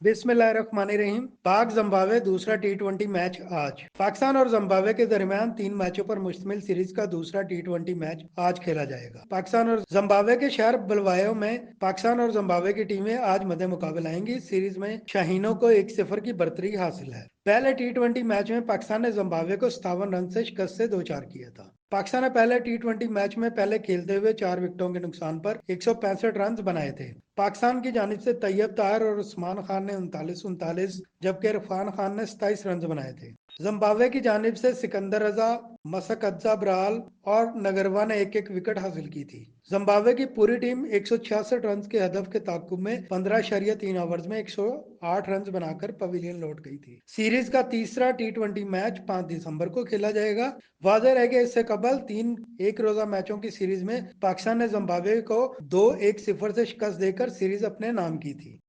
बिस्मिल्लाहिर्रहमानिर्रहीम। पाक जिम्बाब्वे दूसरा टी20 मैच आज। पाकिस्तान और जिम्बाब्वे के दरमियान 3 मैचों पर मुश्तमिल सीरीज का दूसरा टी20 मैच आज खेला जाएगा। पाकिस्तान और जिम्बाब्वे के शहर बुलवायो में पाकिस्तान और जिम्बाब्वे की टीमें आज मद्दे मुकाबला आएंगी। सीरीज में शाहीनों को 1-0 की बढ़तरी हासिल है। पहले टी20 मैच में पाकिस्तान ने जिम्बाब्वे को 57 रन से शिकस्त से 2-4 किया था। पाकिस्तान ने पहले टी20 मैच में पहले खेलते हुए 4 विकेटों के नुकसान पर 165 रन बनाए थे। पाकिस्तान की जानिब से तैयब ताहिर और उस्मान खान ने 39 जबकि इरफान खान ने 27 रन बनाए थे। जिम्बाब्वे की जानिब से सिकंदर रजा, मसक अज्जा बराल और नगरवा ने एक एक विकेट हासिल की थी। जिम्बाब्वे की पूरी टीम 166 रन के हदफ के ताकुब में 15.3 ओवर्स में 108 रन बनाकर पवेलियन लौट गई थी। सीरीज का तीसरा टी20 मैच 5 दिसंबर को खेला जाएगा। वाज़ेह रह गया इससे कबल 3 एक रोजा मैचों की सीरीज में पाकिस्तान ने जिम्बाब्वे को 2-1 से शिकस्त देकर सीरीज अपने नाम की थी।